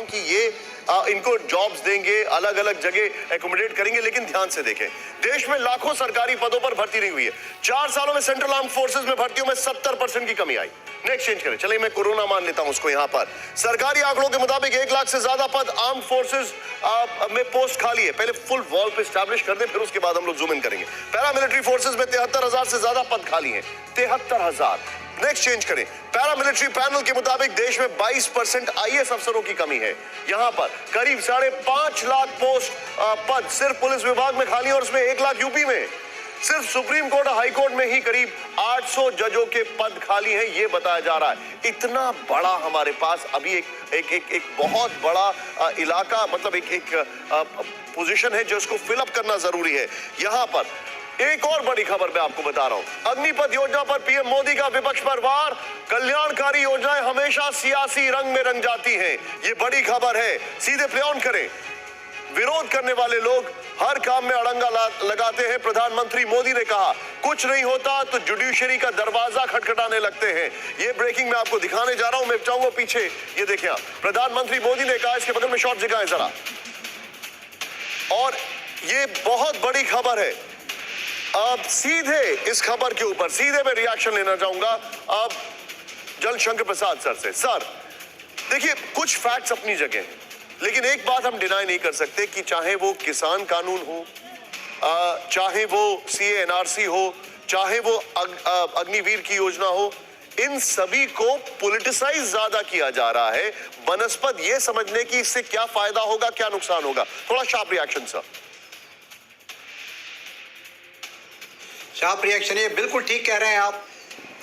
कि ये इनको जॉब्स देंगे, अलग अलग जगह एकोमोडेट करेंगे, लेकिन ध्यान से देखें, देश में लाखों सरकारी पदों पर भर्ती नहीं हुई है। 4 सालों में सेंट्रल आर्म फोर्सेस में भर्तियों में 70% की कमी आई। नेक्स्ट चेंज करें, चलिए मैं कोरोना मान लेता हूं उसको। यहां पर सरकारी आंकड़ों के मुताबिक 1 लाख से ज्यादा पद आर्म फोर्सेस में पोस्ट खाली है। पहले फुल वॉल पे स्टैब्लिश कर दें, फिर उसके बाद हम लोग जूम इन करेंगे। पैरामिलिट्री फोर्सेस में 73,000 से ज्यादा पद खाली हैं। 73,000। नेक्स्ट चेंज करें, पैरामिलिट्री पैनल के मुताबिक देश में 22% आईएएस अफसरों की कमी है। यहां पर करीब 5.5 लाख पोस्ट पद सिर्फ पुलिस विभाग में खाली है, और उसमें 1 लाख यूपी में। सिर्फ सुप्रीम कोर्ट और हाई कोर्ट में ही करीब 800 जजों के पद खाली हैं, यह बताया जा रहा है। इतना बड़ा हमारे पास अभी एक बहुत बड़ा इलाका, मतलब एक पोजीशन है जो इसको फिलअप करना जरूरी है। यहां पर एक और बड़ी खबर मैं आपको बता रहा हूं, अग्निपथ योजना पर पीएम मोदी का विपक्ष पर वार। कल्याणकारी योजनाएं हमेशा सियासी रंग में रंग जाती हैं, ये बड़ी खबर है। सीधे प्ले ऑन करें, विरोध करने वाले लोग हर काम में अड़ंगा लगाते हैं। प्रधानमंत्री मोदी ने कहा कुछ नहीं होता तो जुडिशरी का दरवाजा खटखटाने लगते हैं। ये ब्रेकिंग मैं आपको दिखाने जा रहा हूं, मैं चाहूंगा पीछे ये देखिए आप, प्रधानमंत्री मोदी ने कहा, इसके बगल में शॉर्ट दिखाएं जरा, और ये बहुत बड़ी खबर है। अब सीधे इस खबर के ऊपर सीधे मैं रिएक्शन लेना चाहूंगा अब जल शंकर प्रसाद सर से। सर देखिए, कुछ फैक्ट्स अपनी जगह हैं, लेकिन एक बात हम डिनाई नहीं कर सकते कि चाहे वो किसान कानून हो, चाहे वो सीए एनआरसी हो, चाहे वो अग्निवीर की योजना हो, इन सभी को पॉलिटिसाइज ज्यादा किया जा रहा है बनस्पत ये समझने की इससे क्या फायदा होगा, क्या नुकसान होगा। थोड़ा sharp reaction sir. Sharp reaction, ये बिल्कुल ठीक कह रहे हैं आप।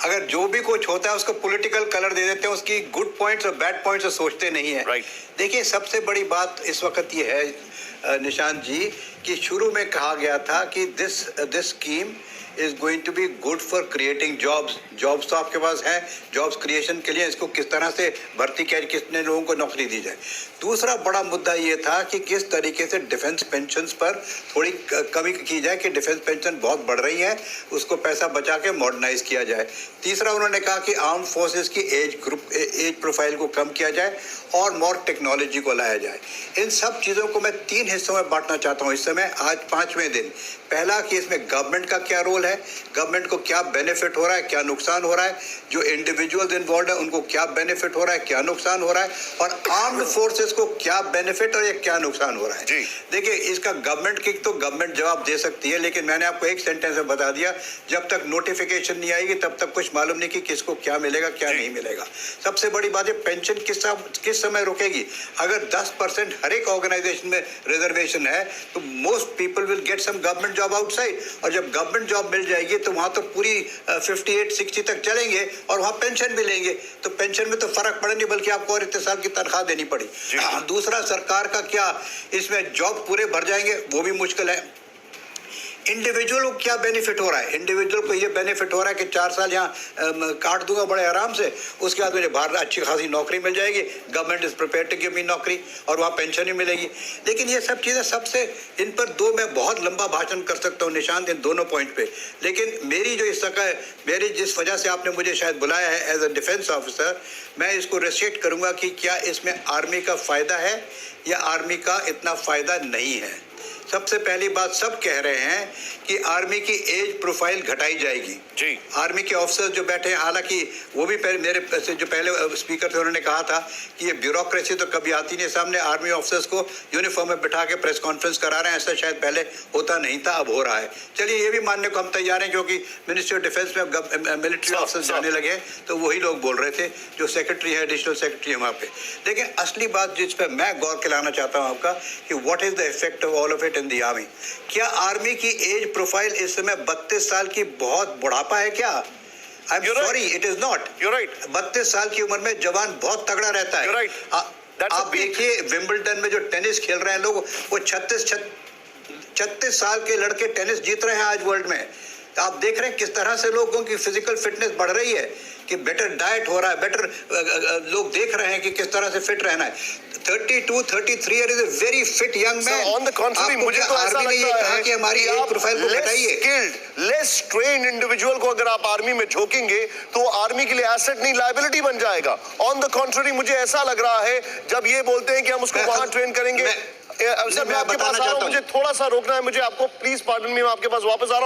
अगर जो भी कुछ होता है उसको पॉलिटिकल कलर दे देते हैं, उसकी गुड पॉइंट्स और बैड पॉइंट्स सोचते नहीं है। राइट। देखिए, सबसे बड़ी बात इस वक्त ये है निशांत जी कि शुरू में कहा गया था कि this scheme is going to be good for creating jobs. Jobs तो आपके पास है, जॉब्स क्रिएशन के लिए इसको किस तरह से भर्ती किया, कितने लोगों को नौकरी दी जाए। दूसरा बड़ा मुद्दा ये था कि किस तरीके से डिफेंस पेंशन्स पर थोड़ी कमी की जाए कि डिफेंस पेंशन बहुत बढ़ रही है, उसको पैसा बचा के मॉडर्नाइज किया जाए। तीसरा उन्होंने कहा कि आर्म फोर्सेस की एज प्रोफाइल को कम किया जाए और मोर टेक्नोलॉजी को लाया जाए। इन सब चीज़ों को मैं 3 हिस्सों में बांटना चाहता हूँ इस समय, आज 5वें दिन। पहला कि इसमें गवर्नमेंट का क्या रोल है, गवर्नमेंट को क्या बेनिफिट हो रहा है, क्या नुकसान हो रहा है, जो इंडिविजुअल्स इन्वॉल्व है उनको क्या बेनिफिट हो रहा है, क्या नुकसान हो रहा है, और आर्म्ड फोर्सेस को क्या बेनिफिट और ये क्या नुकसान हो रहा है। देखिए, इसका गवर्नमेंट की तो गवर्नमेंट जवाब दे सकती है, लेकिन मैंने आपको एक सेंटेंस में बता दिया, जब तक नोटिफिकेशन नहीं आएगी तब तक कुछ मालूम नहीं कि किसको क्या मिलेगा, क्या नहीं मिलेगा। सबसे बड़ी बात है, पेंशन किस समय रुकेगी। अगर 10% हर एक ऑर्गेनाइजेशन में रिजर्वेशन है तो most people will get some government job outside, और जब गवर्नमेंट जॉब मिल जाएगी तो वहां तो पूरी 58-60 तक चलेंगे और वहां पेंशन भी लेंगे, तो पेंशन में तो फर्क पड़े नहीं, बल्कि आपको और इतने साल की तनख्वाह देनी पड़ी। दूसरा, सरकार का क्या इसमें जॉब पूरे भर जाएंगे, वो भी मुश्किल है। इंडिविजुअल को क्या बेनिफिट हो रहा है, इंडिविजुअल को ये बेनिफिट हो रहा है कि 4 साल यहाँ काट दूंगा बड़े आराम से, उसके बाद मुझे बाहर अच्छी खासी नौकरी मिल जाएगी, government is prepared to give me नौकरी, और वहाँ पेंशन ही मिलेगी। लेकिन ये सब चीज़ें सबसे, इन पर दो मैं बहुत लंबा भाषण कर सकता हूँ निशांत, इन दोनों पॉइंट पे। लेकिन मेरी जो मेरी जिस वजह से आपने मुझे शायद बुलाया है एज अ डिफेंस ऑफिसर, मैं इसको रिस्ट्रिक्ट करूँगा कि क्या इसमें आर्मी का फ़ायदा है या आर्मी का इतना फ़ायदा नहीं है। सबसे पहली बात, सब कह रहे हैं कि आर्मी की एज प्रोफाइल घटाई जाएगी। जी। आर्मी के ऑफिसर्स जो बैठे हैं, हालांकि वो भी मेरे जो पहले स्पीकर थे उन्होंने कहा था कि ये ब्यूरोक्रेसी तो कभी आती नहीं सामने, आर्मी ऑफिसर्स को यूनिफॉर्म में बिठा के प्रेस कॉन्फ्रेंस करा रहे हैं, ऐसा शायद पहले होता नहीं था, अब हो रहा है। चलिए, ये भी मानने को हम तैयार हैं, क्योंकि मिनिस्ट्री ऑफ डिफेंस में मिलिट्री ऑफिसर्स जाने लगे तो वही लोग बोल रहे थे, जो सेक्रेटरी है, एडिशनल सेक्रेटरी है वहाँ पे। लेकिन असली बात जिस पर मैं गौर खिलाना चाहता हूँ आपका, कि what is the effect of all of it in the army. क्या आर्मी की एज प्रोफाइल इस समय 32 साल की बहुत बुढ़ापा है क्या? I am sorry, it is not. You're right. 32 साल की उम्र में जवान बहुत तगड़ा रहता है। You're right. आप देखिए विंबलडन में जो टेनिस खेल रहे हैं लोग, वो 36 साल के लड़के टेनिस जीत रहे हैं आज वर्ल्ड में। तो आप देख रहे हैं किस तरह से लोगों की फिजिकल फिटनेस बढ़ रही है, कि बेटर डाइट हो रहा है, बेटर लोग देख रहे हैं कि किस तरह से फिट रहना है। 32, 33 year is a very fit young man. On the contrary, मुझे तो ऐसा लगता है कि हमारी एज प्रोफाइल को घटाइए। स्किल्ड, लेस ट्रेन्ड इंडिविजुअल को अगर आप आर्मी में झोंकेंगे तो आर्मी के लिए एसेट नहीं लायबिलिटी बन जाएगा। ऑन द कॉन्ट्ररी, मुझे ऐसा लग रहा है जब ये बोलते हैं कि हम उसको वहां ट्रेन करेंगे। सर, मैं आपके पास आ रहा हूं, मुझे थोड़ा सा रोकना है, मुझे आपको प्लीज पार्डन मी, मैं आपके पास वापस आ रहा हूं।